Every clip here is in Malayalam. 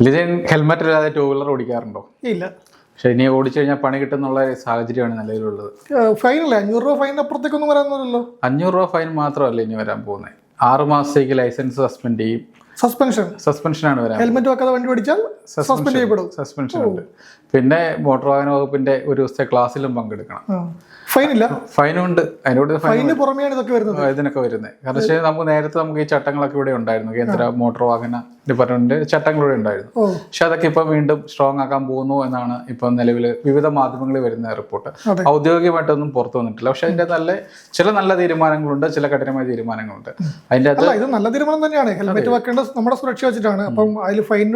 ലിജൻ ഹെൽമെറ്റ് ഇല്ലാതെ ടൂ വീലർ ഓടിക്കാറുണ്ടോ? ഇല്ല. പക്ഷെ ഇനി ഓടിച്ചു കഴിഞ്ഞാൽ പണി കിട്ടുന്നുള്ള സാഹചര്യമാണ് നിലവിലുള്ളത്. ഫൈനല്ലേ? 500 രൂപ ഫൈൻ അപ്പുറത്തേക്കൊന്നും വരാന്നല്ലോ. 500 രൂപ ഫൈൻ മാത്രമല്ല ഇനി വരാൻ പോകുന്നത്. 6 മാസത്തേക്ക് ലൈസൻസ് സസ്പെൻഡ് ചെയ്യും. സസ്പെൻഷനാണ് വരാൻ. ഹെൽമെറ്റ് വെക്കാതെ വണ്ടി ഓടിച്ചാൽ സസ്പെൻഡ് ചെയ്യപ്പെടും. സസ്പെൻഷൻ ഉണ്ട്. പിന്നെ മോട്ടോർ വാഹന വകുപ്പിന്റെ ഒരു ദിവസത്തെ ക്ലാസ്സിലും പങ്കെടുക്കണം. ഫൈനില്ല? ഫൈനുണ്ട്. അതിനോട് ഫൈന് പുറമെയാണ് ഇതൊക്കെ വരുന്നത്. ഇതിനൊക്കെ വരുന്നത് കാരണം വെച്ചാൽ നമുക്ക് ഈ ചട്ടങ്ങളൊക്കെ ഇവിടെ ഉണ്ടായിരുന്നു. കേന്ദ്ര മോട്ടോർ വാഹന ഡിപ്പാർട്ട്മെന്റ് ചട്ടങ്ങൾ ഇവിടെ ഉണ്ടായിരുന്നു. പക്ഷെ അതൊക്കെ ഇപ്പൊ വീണ്ടും സ്ട്രോങ് ആക്കാൻ പോകുന്നു എന്നാണ് ഇപ്പൊ നിലവിൽ വിവിധ മാധ്യമങ്ങളിൽ വരുന്ന റിപ്പോർട്ട്. ഔദ്യോഗികമായിട്ടൊന്നും പുറത്തു വന്നിട്ടില്ല. പക്ഷെ അതിന്റെ ചില നല്ല തീരുമാനങ്ങളുണ്ട്, ചില കഠിനമായ തീരുമാനങ്ങളുണ്ട്. അതിന്റെ ഇത് നല്ല തീരുമാനം തന്നെയാണ്. ഹെൽമെറ്റ് വെക്കേണ്ടത് നമ്മുടെ സുരക്ഷ വെച്ചിട്ടാണ്. അപ്പം അതിൽ ഫൈൻ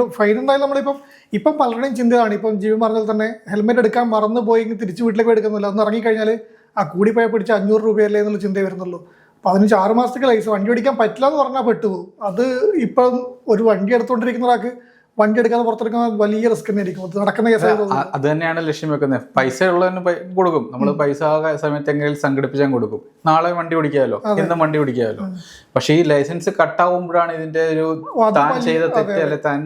എന്തായാലും നമ്മളിപ്പം പലരുടെയും ചിന്തയാണ്. ഇപ്പം ജീവൻ പറഞ്ഞാൽ തന്നെ ഹെൽമെറ്റ് എടുക്കാൻ മറന്നു പോയി തിരിച്ച് വീട്ടിലേക്ക് എടുക്കുന്നില്ല. ഒന്ന് ഇറങ്ങിക്കഴിഞ്ഞാൽ ആ കൂടിപ്പോയാൽ പിടിച്ച് 500 രൂപയല്ലേ എന്നുള്ള ചിന്തയെ വരുന്നുള്ളൂ. 6 മാസത്തേക്ക് ലൈസൻസ് വണ്ടി ഓടിക്കാൻ പറ്റില്ല എന്ന് പറഞ്ഞാൽ പെട്ടുപോകും. അത് ഇപ്പം ഒരു വണ്ടി എടുത്തുകൊണ്ടിരിക്കുന്ന ഒരാൾക്ക് വണ്ടി എടുക്കാതെ പുറത്തെടുക്കാൻ വലിയ റിസ്ക് തന്നെ ആയിരിക്കും. അത് നടക്കുന്ന കേസാണ്. അത് തന്നെയാണ് ലക്ഷ്യം വെക്കുന്നത്. പൈസ ഉള്ളതിന് കൊടുക്കും. നമ്മൾ പൈസ സമയത്ത് എങ്ങനെയും സംഘടിപ്പിച്ചാൽ കൊടുക്കും. നാളെ വണ്ടി ഓടിക്കാമല്ലോ, എന്നും വണ്ടി ഓടിക്കാമല്ലോ. പക്ഷെ ഈ ലൈസൻസ് കട്ടാവുമ്പോഴാണ് ഇതിന്റെ ഒരു താൻ ചെയ്ത തെറ്റ് അല്ലെ താൻ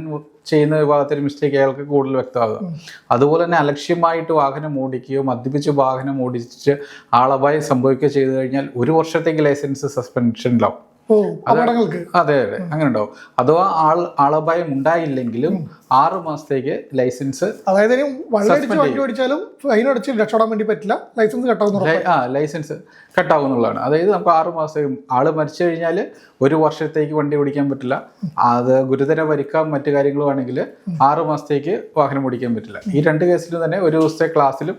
ചെയ്യുന്ന വിഭാഗത്തിൽ മിസ്റ്റേക്ക് അയാൾക്ക് കൂടുതൽ വ്യക്തമാകുക. അതുപോലെ തന്നെ അലക്ഷ്യമായിട്ട് വാഹനം ഓടിക്കുകയോ മദ്യപിച്ച് വാഹനം ഓടിച്ച് ആളപായം സംഭവിക്കുകയോ ചെയ്തു കഴിഞ്ഞാൽ 1 വർഷത്തേക്ക് ലൈസൻസ് സസ്പെൻഷനിലാവും. അതെ അതെ അങ്ങനെ ഉണ്ടാവും. അഥവാ ആളപായം ഉണ്ടായില്ലെങ്കിലും 6 മാസത്തേക്ക് ലൈസൻസ്, അതായത് രക്ഷപ്പെടാൻ വേണ്ടി പറ്റില്ല, ലൈസൻസ് ലൈസൻസ് കട്ടാവുന്നുള്ളതാണ്. അതായത് നമുക്ക് 6 മാസം ആള് മരിച്ചു കഴിഞ്ഞാൽ 1 വർഷത്തേക്ക് വണ്ടി ഓടിക്കാൻ പറ്റില്ല. അത് ഗുരുതര പരിക്കാം മറ്റു കാര്യങ്ങളും ആണെങ്കിൽ 6 മാസത്തേക്ക് വാഹനം ഓടിക്കാൻ പറ്റില്ല. ഈ 2 കേസിലും തന്നെ 1 ദിവസത്തെ ക്ലാസ്സിലും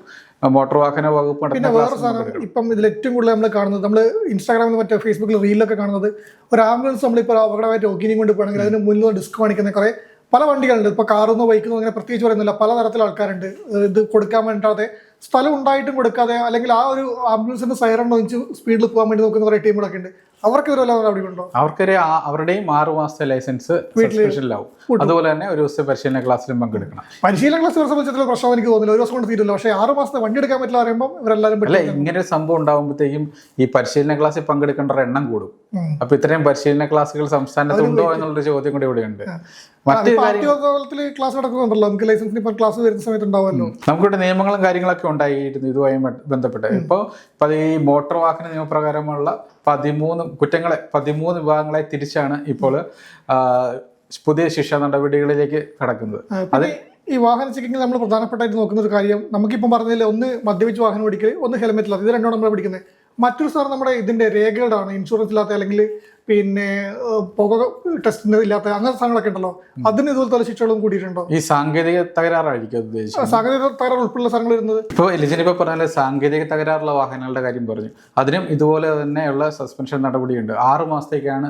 മോട്ടോർ വാഹന വകുപ്പ്. പിന്നെ വേറെ സാധനം ഇപ്പം ഇതിൽ ഏറ്റവും കൂടുതൽ നമ്മൾ കാണുന്നത്, നമ്മൾ ഇൻസ്റ്റാഗ്രാമിൽ മറ്റേ ഫേസ്ബുക്കിൽ റീലൊക്കെ കാണുന്നത്, ഒരു ആംബുലൻസ് നമ്മളിപ്പോൾ അപകടമായിട്ട് ഓക്കിനെയും കൊണ്ട് പോകണമെങ്കിൽ അതിന് മുന്നിൽ ഡിസ്ക് കാണിക്കുന്ന കുറേ പല വണ്ടികളുണ്ട്. ഇപ്പോൾ കാറൊന്നോ ബൈക്കൊന്നോ അങ്ങനെ പ്രത്യേകിച്ച് പറയുന്നില്ല, പലതരത്തിലുള്ള ആൾക്കാരുണ്ട്. ഇത് കൊടുക്കാൻ വേണ്ടാതെ, സ്ഥലം ഉണ്ടായിട്ടും കൊടുക്കാതെ, അല്ലെങ്കിൽ ആ ഒരു ആംബുലൻസിന്റെ സൈറൺ ഒഴിച്ച് സ്പീഡിൽ പോകാൻ വേണ്ടി നോക്കുന്ന കുറേ ടീമുകളൊക്കെ ഉണ്ട്. അവർക്ക് ഉണ്ടോ? അവരുടെയും 6 മാസത്തെ ലൈസൻസ് സസ്പെൻഷനിലാവും. അതുപോലെ തന്നെ 1 ദിവസത്തെ പരിശീലന ക്ലാസ്സിലും പങ്കെടുക്കണം. പരിശീലന ക്ലാസ് സംബന്ധിച്ചിടത്തോളം പ്രശ്നം എനിക്ക് തോന്നുന്നില്ല. 1 ദിവസം കൊണ്ട് തീരില്ല. പക്ഷേ 6 മാസത്തെ വണ്ടി എടുക്കാൻ പറ്റില്ല പറയുമ്പോൾ ഇവരെല്ലാവരും അല്ല, ഇങ്ങനെ ഒരു സംഭവം ഉണ്ടാകുമ്പോഴത്തേക്കും ഈ പരിശീലന ക്ലാസ്സിൽ പങ്കെടുക്കേണ്ട എണ്ണം കൂടും. അപ്പൊ ഇത്രയും പരിശീലന ക്ലാസ്സുകൾ സംസ്ഥാനത്ത് ഉണ്ടോ എന്നുള്ളൊരു ചോദ്യം കൂടി ഇവിടെയുണ്ട്. ക്ലാസ് നടക്കുന്നുണ്ടല്ലോ, നമുക്ക് ലൈസൻസിന് ഇപ്പൊ ക്ലാസ് വരുന്ന സമയത്ത് ഉണ്ടാവുമല്ലോ. നമുക്കിവിടെ നിയമങ്ങളും കാര്യങ്ങളൊക്കെ ഉണ്ടായിരുന്നു ഇതുമായി ബന്ധപ്പെട്ട്. ഇപ്പോൾ ഈ മോട്ടോർ വാഹന നിയമപ്രകാരമുള്ള 13 കുറ്റങ്ങളെ 13 വിഭാഗങ്ങളെ തിരിച്ചാണ് ഇപ്പോൾ പുതിയ ശിക്ഷാ നടപടികളിലേക്ക് കടക്കുന്നത്. അത് ഈ വാഹന ചെക്കിങ്ങിൽ നമ്മൾ പ്രധാനപ്പെട്ടായിട്ട് നോക്കുന്ന ഒരു കാര്യം, നമുക്കിപ്പം പറഞ്ഞതിൽ ഒന്ന് മദ്യപിച്ച് വാഹനം ഓടിക്കൽ, ഒന്ന് ഹെൽമെറ്റ് ഇല്ലാത്ത, ഇത് രണ്ടോടെ നമ്മൾ പിടിക്കുന്നത്. മറ്റൊരു സാർ നമ്മുടെ ഇതിന്റെ രേഖകളാണ്, ഇൻഷുറൻസ് ഇല്ലാത്ത, അല്ലെങ്കിൽ പിന്നെ പുക ടെസ്റ്റ് ഇല്ലാത്ത, അങ്ങനത്തെ സാധനങ്ങളൊക്കെ ഉണ്ടല്ലോ. അതിന് ഇതുപോലത്തെ ശിക്ഷകളും കൂടിയിട്ടുണ്ടോ? ഈ സാങ്കേതിക തകരാറായിരിക്കും ഉദ്ദേശിച്ചത്. സാങ്കേതിക തകരാർ ഉൾപ്പെടെയുള്ള സാധനങ്ങൾ വരുന്നത്. ഇപ്പോൾ ലിജനിപ്പോൾ പറഞ്ഞാൽ സാങ്കേതിക തകരാറുള്ള വാഹനങ്ങളുടെ കാര്യം പറഞ്ഞു. അതിനും ഇതുപോലെ തന്നെയുള്ള സസ്പെൻഷൻ നടപടിയുണ്ട്. 6 മാസത്തേക്കാണ്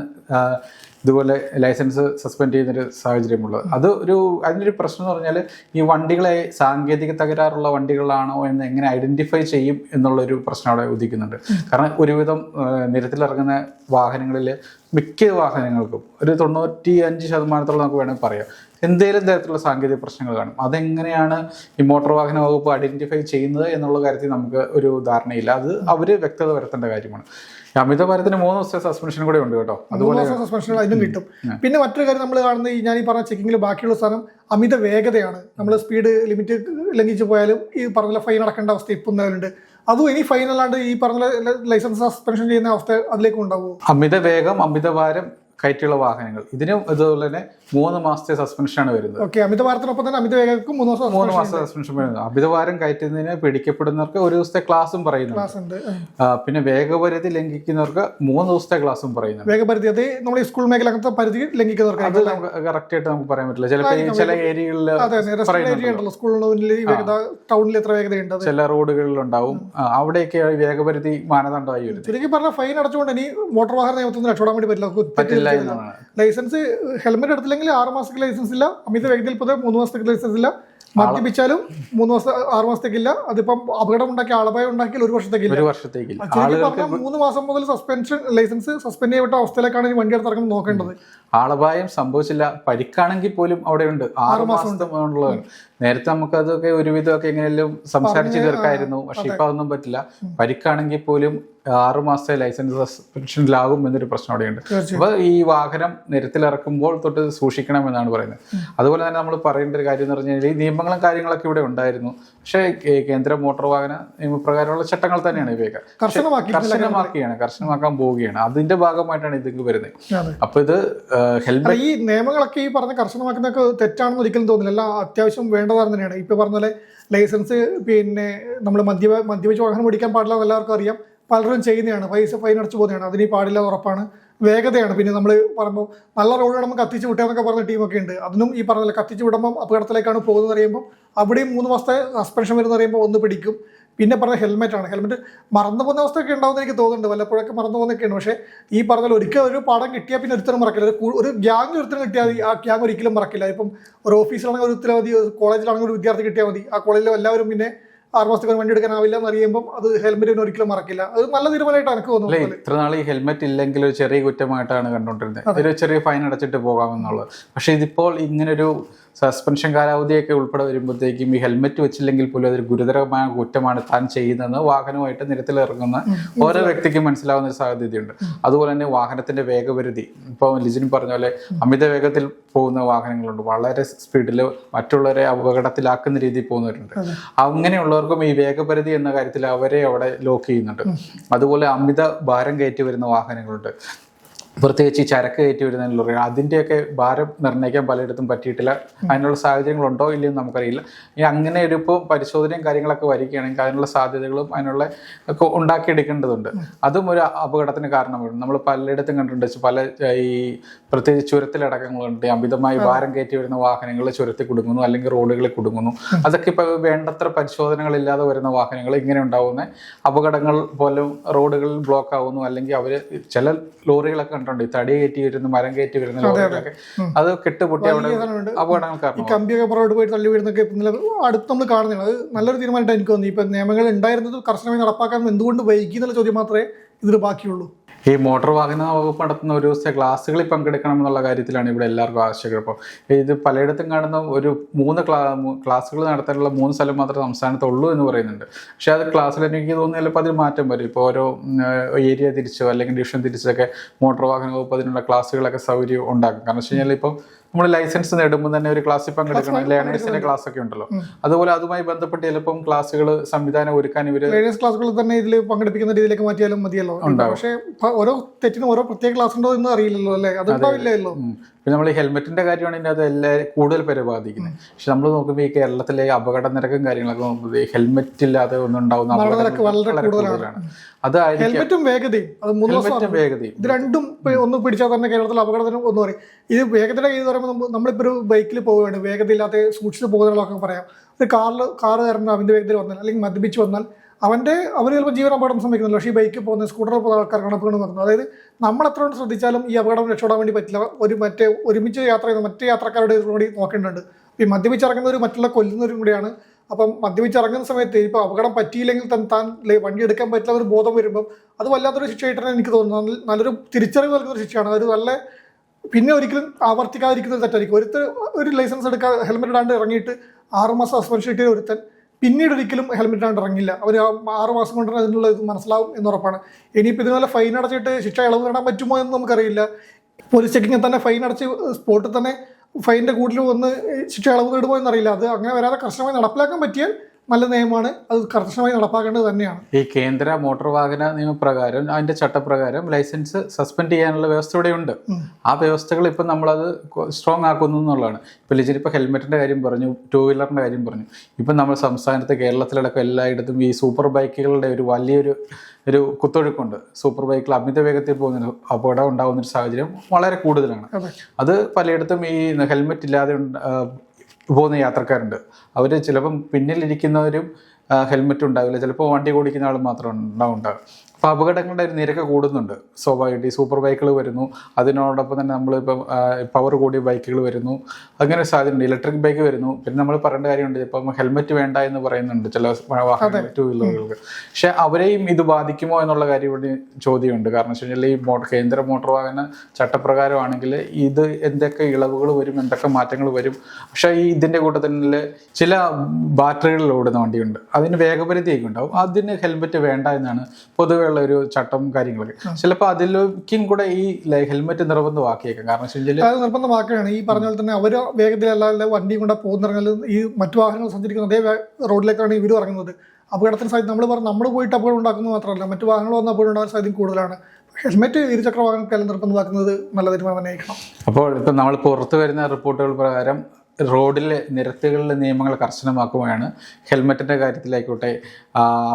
ഇതുപോലെ ലൈസൻസ് സസ്പെൻഡ് ചെയ്യുന്നൊരു സാഹചര്യമുള്ളത്. അതിനൊരു പ്രശ്നം എന്ന് പറഞ്ഞാൽ ഈ വണ്ടികളെ സാങ്കേതിക തകരാറുള്ള വണ്ടികളാണോ എന്ന് എങ്ങനെ ഐഡന്റിഫൈ ചെയ്യും എന്നുള്ളൊരു പ്രശ്നം അവിടെ ഉദിക്കുന്നുണ്ട്. കാരണം ഒരുവിധം നിരത്തിലിറങ്ങുന്ന വാഹനങ്ങളിൽ മിക്ക വാഹനങ്ങൾക്കും ഒരു 95% നമുക്ക് വേണമെങ്കിൽ പറയാം എന്തെങ്കിലും തരത്തിലുള്ള സാങ്കേതിക പ്രശ്നങ്ങൾ കാണും. അതെങ്ങനെയാണ് ഈ മോട്ടോർ വാഹന വകുപ്പ് ഐഡന്റിഫൈ ചെയ്യുന്നത് എന്നുള്ള കാര്യത്തിൽ നമുക്ക് ഒരു ധാരണയില്ല. അത് അവർ വ്യക്തത വരുത്തേണ്ട കാര്യമാണ്. അമിതഭാരത്തിന് 3 ദിവസത്തെ സസ്പെൻഷൻ കൂടെ ഉണ്ട് കേട്ടോ. അതുപോലെ സസ്പെൻഷൻ അതിനും കിട്ടും. പിന്നെ മറ്റൊരു കാര്യം നമ്മൾ കാണുന്നത്, ഞാൻ ഈ പറഞ്ഞ ചെക്കിങ്ങിൽ ബാക്കിയുള്ള സാധനം അമിത വേഗതയാണ്. നമ്മൾ സ്പീഡ് ലിമിറ്റ് ലംഘിച്ച് പോയാലും ഈ പറഞ്ഞ ഫൈൻ അടക്കേണ്ട അവസ്ഥ ഇപ്പം നിലവിലുണ്ട്. അതും ഇനി ഫൈൻ അല്ലാണ്ട് ഈ പറഞ്ഞ ലൈസൻസ് സസ്പെൻഷൻ ചെയ്യുന്ന അവസ്ഥ അതിലേക്ക് ഉണ്ടാവുമോ? അമിത വേഗം, അമിതഭാരം കയറ്റിയുള്ള വാഹനങ്ങൾ, ഇതിനും ഇതുപോലെ തന്നെ 3 മാസത്തെ സസ്പെൻഷനാണ് വരുന്നത്. അമിതഭാരത്തിനൊപ്പം തന്നെ അമിതവേഗക്കും 3 മാസത്തെ സസ്പെൻഷൻ വരുന്നത്. അമിതഭാരം കയറ്റുന്നതിന് പിടിക്കപ്പെടുന്നവർക്ക് 1 ദിവസത്തെ ക്ലാസും പറയുന്നുണ്ട്. പിന്നെ വേഗപരിധി ലംഘിക്കുന്നവർക്ക് 3 ദിവസത്തെ ക്ലാസും പറയുന്നുണ്ട്. വേഗപരിധി അത് നമ്മൾ ഈ സ്കൂൾ മേഖല അങ്ങനത്തെ പരിധി ലംഘിക്കുന്നവർക്ക് അത് കറക്റ്റ് ആയിട്ട് നമുക്ക് പറയാൻ പറ്റില്ല. ചില ഏരിയകളിൽ ടൗണിൽ എത്ര വേഗതയുണ്ട്, ചില റോഡുകളിലുണ്ടാവും. അവിടെയൊക്കെ വേഗപരിധി മാനദണ്ഡമായി വരും. ശരിക്കും പറഞ്ഞാൽ ഫൈൻ അടച്ചുകൊണ്ട് ഇനി മോട്ടോർ വാഹന നിയമത്തിൽ രക്ഷപ്പെടാൻ വേണ്ടി പറ്റില്ല. ലൈസൻസ് ഹെൽമെറ്റ് എടുത്തില്ലെങ്കിൽ 6 മാസത്തേക്ക് ലൈസൻസ് ഇല്ല, അമിത വേഗതയിൽ 3 മാസത്തേക്ക് ലൈസൻസ് ഇല്ല, മദ്യപിച്ചാലും 3 മാസം 6 മാസത്തേക്കില്ല. അതിപ്പം അപകടം ഉണ്ടാക്കി ആളപായം ഉണ്ടാക്കിയാൽ 1 വർഷത്തേക്കില്ല. 1 വർഷത്തേക്കില്ല. പറഞ്ഞാൽ 3 മാസം മുതൽ ലൈസൻസ് സസ്പെൻഡ് ചെയ്യപ്പെട്ട അവസ്ഥയിലേക്കാണ് ഈ വണ്ടി എടുത്തിറങ്ങുമ്പോൾ നോക്കേണ്ടത്. ആളപായം സംഭവിച്ചില്ല, പരിക്കാണെങ്കിൽ പോലും അവിടെയുണ്ട് 6 മാസമുള്ളതാണ്. നേരത്തെ നമുക്ക് അതൊക്കെ ഒരുവിധമൊക്കെ എങ്ങനെയും സംസാരിച്ച് തീർക്കായിരുന്നു. പക്ഷെ ഇപ്പൊ അതൊന്നും പറ്റില്ല. പരിക്കാണെങ്കിൽ പോലും 6 മാസത്തെ ലൈസൻസ് സസ്പെൻഷനിലാകും എന്നൊരു പ്രശ്നം അവിടെയുണ്ട്. അപ്പൊ ഈ വാഹനം നിരത്തിലിറക്കുമ്പോൾ തൊട്ട് സൂക്ഷിക്കണം എന്നാണ് പറയുന്നത്. അതുപോലെ തന്നെ നമ്മൾ പറയേണ്ട ഒരു കാര്യം എന്ന് പറഞ്ഞാൽ ഈ നിയമങ്ങളും കാര്യങ്ങളൊക്കെ ഇവിടെ ഉണ്ടായിരുന്നു. പക്ഷേ കേന്ദ്ര മോട്ടോർ വാഹന നിയമപ്രകാരമുള്ള ചട്ടങ്ങൾ തന്നെയാണ് ഇവയൊക്കെ കർശനമാക്കാൻ പോവുകയാണ്. അതിന്റെ ഭാഗമായിട്ടാണ് ഇതൊക്കെ വരുന്നത്. അപ്പൊ ഇത് ഹെൽമെറ്റ് ഈ നിയമങ്ങളൊക്കെ ഈ പറഞ്ഞ കർശനമാക്കുന്നതൊക്കെ തെറ്റാണെന്ന് ഒരിക്കലും തോന്നില്ല. എല്ലാം അത്യാവശ്യം വേണ്ടതാണ് തന്നെയാണ്. ഇപ്പൊ പറഞ്ഞ പോലെ ലൈസൻസ് പിന്നെ നമ്മൾ മദ്യപിച്ച് വാഹനം ഓടിക്കാൻ പാടില്ല എന്ന് എല്ലാവർക്കും അറിയാം. പലരും ചെയ്യുന്നതാണ്, ഫൈൻ അടച്ചു പോകുന്നതാണ്. അതിന് പാടില്ല ഉറപ്പാണ്. വേഗതയാണ്. പിന്നെ നമ്മൾ പറയുമ്പോൾ നല്ല റോഡ് നമ്മൾ കത്തിച്ച് വിട്ടാന്നൊക്കെ പറഞ്ഞ ടീമൊക്കെ ഉണ്ട്. അതിനും ഈ പറഞ്ഞ കത്തിച്ച് വിടുമ്പം അപകടത്തിലേക്കാണ് പോകുന്നത് അറിയുമ്പോൾ അവിടെയും 3 മാസത്തെ സസ്പെൻഷൻ വരുന്ന പറയുമ്പോൾ ഒന്ന് പിടിക്കും. പിന്നെ പറഞ്ഞ ഹെൽമെറ്റാണ്. ഹെൽമെറ്റ് മറന്നു പോകുന്ന അവസ്ഥയൊക്കെ ഉണ്ടാവുമെന്ന് എനിക്ക് തോന്നുന്നുണ്ട്. വല്ലപ്പോഴൊക്കെ മറന്നു പോകുന്നൊക്കെയാണ്. പക്ഷേ ഈ പറഞ്ഞാൽ ഒരിക്കൽ ഒരു പാഠം കിട്ടിയാൽ പിന്നെ ഒരുത്തരം മറക്കില്ല. ഒരു ഗ്യാങ് ഒരുത്തരം കിട്ടിയാൽ മതി, ആ ഗ്യാങ് ഒരിക്കലും മറക്കില്ല. ഇപ്പം ഒരു ഓഫീസിലാണെങ്കിൽ ഒരുത്തരം മതി, കോളേജിലാണെങ്കിൽ ഒരു വിദ്യാർത്ഥി കിട്ടിയാൽ മതി. ആ കോളേജിലെ എല്ലാവരും പിന്നെ 6 മാസത്തേക്ക് വണ്ടി എടുക്കാനാവില്ല എന്ന് അറിയുമ്പോൾ അത് ഹെൽമെറ്റിന് ഒരിക്കലും മറക്കില്ല. അത് നല്ല തീരുമാനമായിട്ടാണ് എനിക്ക് തോന്നുന്നത്. ഇത്ര നാൾ ഈ ഹെൽമെറ്റ് ഇല്ലെങ്കിൽ ഒരു ചെറിയ കുറ്റമായിട്ടാണ് കണ്ടുകൊണ്ടിരുന്നത്. ഒരു ചെറിയ ഫൈൻ അടച്ചിട്ട് പോകാമെന്നുള്ളത്. പക്ഷെ ഇതിപ്പോൾ ഇങ്ങനൊരു സസ്പെൻഷൻ കാലാവധിയൊക്കെ ഉൾപ്പെടെ വരുമ്പോഴത്തേക്കും ഈ ഹെൽമെറ്റ് വെച്ചില്ലെങ്കിൽ പോലും അതൊരു ഗുരുതരമായ കുറ്റമാണ് താൻ ചെയ്യുന്നതെന്ന് വാഹനമായിട്ട് നിരത്തിലിറങ്ങുന്ന ഓരോ വ്യക്തിക്കും മനസ്സിലാവുന്ന ഒരു സാധ്യതയുണ്ട്. അതുപോലെ തന്നെ വാഹനത്തിന്റെ വേഗപരിധി, ഇപ്പോൾ ലിജിൻ പറഞ്ഞ പോലെ അമിത വേഗത്തിൽ പോകുന്ന വാഹനങ്ങളുണ്ട്. വളരെ സ്പീഡിൽ മറ്റുള്ളവരെ അപകടത്തിലാക്കുന്ന രീതിയിൽ പോകുന്നവരുണ്ട്. അങ്ങനെയുള്ളവർക്കും ഈ വേഗപരിധി എന്ന കാര്യത്തിൽ അവരെ അവിടെ ലോക്ക് ചെയ്യുന്നുണ്ട്. അതുപോലെ അമിത ഭാരം കയറ്റി വരുന്ന വാഹനങ്ങളുണ്ട്. പ്രത്യേകിച്ച് ഈ ചരക്ക് കയറ്റി വരുന്ന ലോറി, അതിൻ്റെയൊക്കെ ഭാരം നിർണ്ണയിക്കാൻ പലയിടത്തും പറ്റിയിട്ടില്ല. അതിനുള്ള സാഹചര്യങ്ങളുണ്ടോ ഇല്ലയെന്ന് നമുക്കറിയില്ല. ഇനി അങ്ങനെ ഒരു ഇപ്പോൾ പരിശോധനയും കാര്യങ്ങളൊക്കെ വരികയാണെങ്കിൽ അതിനുള്ള സാധ്യതകളും അതിനുള്ള ഒക്കെ ഉണ്ടാക്കിയെടുക്കേണ്ടതുണ്ട്. അതും ഒരു അപകടത്തിന് കാരണമാണ്. നമ്മൾ പലയിടത്തും കണ്ടിട്ടുണ്ട്. പല ഈ പ്രത്യേകിച്ച് ചുരത്തിലടക്കങ്ങളുണ്ട്. അമിതമായി ഭാരം കയറ്റി വരുന്ന വാഹനങ്ങൾ ചുരത്തിൽ കുടുങ്ങുന്നു, അല്ലെങ്കിൽ റോഡുകളിൽ കുടുങ്ങുന്നു. അതൊക്കെ ഇപ്പോൾ വേണ്ടത്ര പരിശോധനകളില്ലാതെ വരുന്ന വാഹനങ്ങൾ ഇങ്ങനെ ഉണ്ടാകുന്ന അപകടങ്ങൾ പോലും റോഡുകളിൽ ബ്ലോക്ക് ആവുന്നു. അല്ലെങ്കിൽ അവർ ചില ലോറികളൊക്കെ ഈ തടി കയറ്റി വരുന്ന മരം കയറ്റി വരുന്ന ലോറികളൊക്കെ അത് കെട്ടുപൊട്ടി അവിടെ അപകടങ്ങൾ കാരണം കമ്പിയൊക്കെ പുറകോട്ട് പോയി തള്ളി വീഴുന്നൊക്കെ അടുത്ത് നമ്മൾ കാണുന്നതാണ്. അത് നല്ലൊരു തീരുമാനമായിട്ട് എനിക്ക് തോന്നി. ഇപ്പൊ നിയമങ്ങൾ ഉണ്ടായിരുന്നത് കർശനമായി നടപ്പാക്കാൻ എന്തുകൊണ്ട് വൈകി എന്നുള്ള ചോദ്യം മാത്രമേ ഇതിൽ ബാക്കിയുള്ളൂ. ഈ മോട്ടോർ വാഹന വകുപ്പ് നടത്തുന്ന ഒരു ദിവസത്തെ ക്ലാസ്സുകളിൽ പങ്കെടുക്കണം എന്നുള്ള കാര്യത്തിലാണ് ഇവിടെ എല്ലാവർക്കും ആവശ്യകത. അപ്പോൾ ഇത് പലയിടത്തും കാണുന്ന ഒരു 3 ക്ലാസ്സുകൾ നടത്താനുള്ള 3 സ്ഥലം മാത്രമേ സംസ്ഥാനത്തുള്ളൂ എന്ന് പറയുന്നുണ്ട്. പക്ഷേ അത് ക്ലാസ്സിൽ എനിക്ക് തോന്നുന്നു ചിലപ്പോൾ അതിൽ മാറ്റം വരും. ഇപ്പോൾ ഓരോ ഏരിയ തിരിച്ചോ അല്ലെങ്കിൽ ഡിവിഷൻ തിരിച്ചൊക്കെ മോട്ടോർ വാഹന വകുപ്പ് അതിനുള്ള ക്ലാസ്സുകളൊക്കെ സൗകര്യം ഉണ്ടാക്കും. കാരണം വെച്ച് കഴിഞ്ഞാൽ ഇപ്പോൾ നമ്മൾ ലൈസൻസ് നേടുമ്പോൾ തന്നെ ഒരു ക്ലാസ്സിൽ പങ്കെടുക്കണം. ലേണേഴ്സിന്റെ ക്ലാസ് ഒക്കെ ഉണ്ടല്ലോ. അതുപോലെ അതുമായി ബന്ധപ്പെട്ട് ചിലപ്പം ക്ലാസ്സുകൾ സംവിധാനം ഒരുക്കാൻ ഇവര് ലേണേഴ്സ് ക്ലാസ്സുകൾ തന്നെ ഇതിൽ പങ്കെടുപ്പിക്കുന്ന രീതിയിലേക്ക് മാറ്റിയാലും മതിയല്ലോ. പക്ഷേ ഓരോ തെറ്റിനും ഓരോ പ്രത്യേക ക്ലാസ് ഉണ്ടോ എന്ന് അറിയില്ലല്ലോ, അല്ലേ? അതുണ്ടാവില്ലല്ലോ. പിന്നെ നമ്മൾ ഈ ഹെൽമെറ്റിന്റെ കാര്യമാണെങ്കിൽ അത് എല്ലാവരും കൂടുതൽ പേരെ ബാധിക്കുന്നത്. പക്ഷെ നമ്മൾ നോക്കുമ്പോൾ ഈ കേരളത്തിലെ അപകട നിരക്കും കാര്യങ്ങളൊക്കെ നോക്കുമ്പോൾ ഹെൽമെറ്റ് ഇല്ലാതെ ഒന്നും ഉണ്ടാവുന്ന കൂടുതലാണ്. ഹെൽമെറ്റും വേഗതയും, ഇത് രണ്ടും ഒന്ന് പിടിച്ചാൽ തന്നെ കേരളത്തിൽ അപകടത്തിന് ഒന്ന് പറയും. ഇത് വേഗതയുടെ ഇത് പറയുമ്പോൾ നമ്മളിപ്പോൾ ഒരു ബൈക്കിൽ പോവുകയാണ്, വേഗത ഇല്ലാതെ സൂക്ഷിച്ച് പോകുന്നതൊക്കെ പറയാം. ഒരു കാറുകാരൻ അവൻ്റെ വേഗതയിൽ വന്നാൽ അല്ലെങ്കിൽ മദ്യപിച്ച് വന്നാൽ അവന് ചിലപ്പോൾ ജീവൻ അപകടം സംഭവിക്കുന്നില്ല. പക്ഷേ ഈ ബൈക്കിൽ പോകുന്ന സ്കൂട്ടറിൽ പോകുന്ന ആൾക്കാർക്കാണ് അപകടം നടക്കുന്നത്. അതായത് നമ്മൾ എത്ര കൊണ്ട് ശ്രദ്ധിച്ചാലും ഈ അപകടം രക്ഷപ്പെടാൻ വേണ്ടി പറ്റില്ല. ഒരുമിച്ച് യാത്ര ചെയ്യുന്ന മറ്റു യാത്രക്കാരുടെ കൂടി നോക്കേണ്ടതുണ്ട്. ഈ മദ്യപിച്ചിറങ്ങുന്നവർ മറ്റുള്ള കൊല്ലുന്നവരും കൂടിയാണ്. അപ്പം മദ്യപിച്ചിറങ്ങുന്ന സമയത്ത് ഇപ്പോൾ അപകടം പറ്റിയില്ലെങ്കിൽ താൻ വണ്ടി എടുക്കാൻ പറ്റില്ല ഒരു ബോധം വരുമ്പം അത് വല്ലാത്തൊരു ശിക്ഷയായിട്ടാണ് എനിക്ക് തോന്നുന്നത്. നല്ലൊരു തിരിച്ചറിവ് നൽകുന്ന ഒരു ശിക്ഷയാണ്. അത് നല്ല പിന്നെ ഒരിക്കലും ആവർത്തിക്കാതിരിക്കുന്ന ഒരു തെറ്റായിരിക്കും. ഒരു ലൈസൻസ് എടുക്കാൻ ഹെൽമെറ്റ് ഇടാണ്ട് ഇറങ്ങിയിട്ട് 6 മാസം സസ്പെൻഷൻ കിട്ടിയ ഒരുത്തൻ പിന്നീട് ഒരിക്കലും ഹെൽമെറ്റ് ഇടാണ്ട് ഇറങ്ങില്ല. അവർ 6 മാസം കൊണ്ട് അതിനുള്ള ഇത് മനസ്സിലാവും എന്നുറപ്പാണ്. ഇനിയിപ്പോൾ ഇതുപോലെ ഫൈൻ അടച്ചിട്ട് ശിക്ഷ ഇളവ് നേടാൻ പറ്റുമോ എന്ന് നമുക്കറിയില്ല. പോലീസ് ചെക്കിങ്ങിൽ തന്നെ ഫൈൻ അടച്ച് സ്പോട്ടിൽ തന്നെ ഫൈനിൻ്റെ കൂട്ടിൽ വന്ന് ശിക്ഷ ഇളവ് നേടുമോ എന്നറിയില്ല. അത് അങ്ങനെ വരാതെ കർശനമായി നടപ്പിലാക്കാൻ പറ്റിയാൽ നല്ല നിയമമാണ്. അത് കർശനമായി നടപ്പാക്കേണ്ടത് തന്നെയാണ്. ഈ കേന്ദ്ര മോട്ടോർ വാഹന നിയമപ്രകാരം അതിന്റെ ചട്ടപ്രകാരം ലൈസൻസ് സസ്പെൻഡ് ചെയ്യാനുള്ള വ്യവസ്ഥ ഇവിടെ ഉണ്ട്. ആ വ്യവസ്ഥകൾ ഇപ്പം നമ്മളത് സ്ട്രോങ് ആക്കുന്നു എന്നുള്ളതാണ്. ഇപ്പം ലിജിൻ ഇപ്പോൾ ഹെൽമെറ്റിന്റെ കാര്യം പറഞ്ഞു, 2 വീലറിന്റെ കാര്യം പറഞ്ഞു. ഇപ്പം നമ്മൾ സംസ്ഥാനത്ത് കേരളത്തിലടക്കം എല്ലായിടത്തും ഈ സൂപ്പർ ബൈക്കുകളുടെ ഒരു വലിയൊരു കുത്തൊഴുക്കുണ്ട്. സൂപ്പർ ബൈക്കിൽ അമിത വേഗത്തിൽ പോകുന്ന അപകടം ഉണ്ടാകുന്നൊരു സാഹചര്യം വളരെ കൂടുതലാണ്. അത് പലയിടത്തും ഈ ഹെൽമെറ്റ് ഇല്ലാതെ പോകുന്ന യാത്രക്കാരുണ്ട്. അവർ ചിലപ്പം പിന്നിലിരിക്കുന്നവരും ഹെൽമെറ്റ് ഉണ്ടാവില്ല, ചിലപ്പോൾ വണ്ടി ഓടിക്കുന്ന ആൾ മാത്രം ഉണ്ടാവുക. അപ്പോൾ അപകടങ്ങളുടെ ഒരു നിരക്ക് കൂടുന്നുണ്ട് സ്വാഭാവികമായിട്ട്. ഈ സൂപ്പർ ബൈക്കുകൾ വരുന്നു, അതിനോടൊപ്പം തന്നെ നമ്മളിപ്പം പവർ കൂടിയ ബൈക്കുകൾ വരുന്നു, അങ്ങനെ സാധ്യതയുണ്ട്. ഇലക്ട്രിക് ബൈക്ക് വരുന്നു. പിന്നെ നമ്മൾ പറയേണ്ട കാര്യമുണ്ട്, ഇപ്പം ഹെൽമെറ്റ് വേണ്ട എന്ന് പറയുന്നുണ്ട് ചില വാഹനങ്ങൾ, ടൂ വീലറുകൾക്ക്. പക്ഷെ അവരെയും ഇത് ബാധിക്കുമോ എന്നുള്ള കാര്യം ഇവിടെ ചോദ്യമുണ്ട്. കാരണം വെച്ച് കഴിഞ്ഞാൽ ഈ കേന്ദ്ര മോട്ടോർ വാഹന ചട്ടപ്രകാരമാണെങ്കിൽ ഇത് എന്തൊക്കെ ഇളവുകൾ വരും, എന്തൊക്കെ മാറ്റങ്ങൾ വരും. പക്ഷേ ഈ ഇതിൻ്റെ കൂട്ടത്തിൽ ചില ബാറ്ററികളിൽ ഓടുന്ന വണ്ടിയുണ്ട്, അതിന് വേഗപരിധിയൊക്കെ ഉണ്ടാവും. അതിന് ഹെൽമെറ്റ് വേണ്ട എന്നാണ് പൊതുവെയുള്ള ഒരു ചട്ടം കാര്യങ്ങളൊക്കെ. ചിലപ്പോൾ അതിലേക്കും കൂടെ ഈ ഹെൽമെറ്റ് നിർബന്ധമാക്കിയേക്കാം. കാരണം വെച്ച് കഴിഞ്ഞാൽ അത് നിർബന്ധമാക്കുകയാണ്. ഈ പറഞ്ഞ പോലെ തന്നെ അവർ വേഗത്തിലല്ലാതെ വണ്ടിയും കൊണ്ട് പോകുന്നിറങ്ങൽ ഈ മറ്റു വാഹനങ്ങൾ സഞ്ചരിക്കുന്ന അതേ റോഡിലേക്കാണ് ഇവർ ഇറങ്ങുന്നത്. അപകടത്തിന് സാധ്യത നമ്മൾ പോയിട്ട് അപകടം ഉണ്ടാക്കുന്നത് മാത്രമല്ല, മറ്റു വാഹനങ്ങൾ വന്ന് അപകടം ഉണ്ടാകാൻ സാധ്യത കൂടുതലാണ്. ഹെൽമെറ്റ് ഇരുചക്ര വാഹനക്കാരെല്ലാം നിർബന്ധമാക്കുന്നത് നല്ല തീരുമാനം തന്നെയായിരിക്കണം. അപ്പോൾ ഇപ്പം നമ്മൾ പുറത്തു വരുന്ന റിപ്പോർട്ടുകൾ പ്രകാരം റോഡിലെ നിരത്തുകളിലെ നിയമങ്ങൾ കർശനമാക്കുകയാണ്. ഹെൽമെറ്റിൻ്റെ കാര്യത്തിലായിക്കോട്ടെ,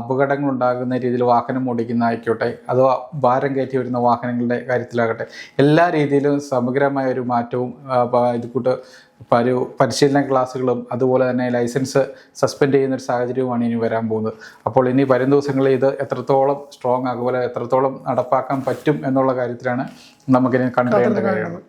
അപകടങ്ങൾ ഉണ്ടാകുന്ന രീതിയിൽ വാഹനം ഓടിക്കുന്ന ആയിക്കോട്ടെ, അഥവാ ഭാരം കയറ്റി വരുന്ന വാഹനങ്ങളുടെ കാര്യത്തിലാകട്ടെ, എല്ലാ രീതിയിലും സമഗ്രമായ ഒരു മാറ്റവും ഇത് കൂട്ട് ഒരു പരിശീലന ക്ലാസ്സുകളും അതുപോലെ തന്നെ ലൈസൻസ് സസ്പെൻഡ് ചെയ്യുന്ന ഒരു സാഹചര്യവുമാണ് ഇനി വരാൻ പോകുന്നത്. അപ്പോൾ ഇനി വരും ദിവസങ്ങളിൽ ഇത് എത്രത്തോളം സ്ട്രോങ് ആകുപോലെ എത്രത്തോളം നടപ്പാക്കാൻ പറ്റും എന്നുള്ള കാര്യത്തിലാണ് നമുക്കിനി കണ്ടുവരേണ്ട കാര്യമാണ്.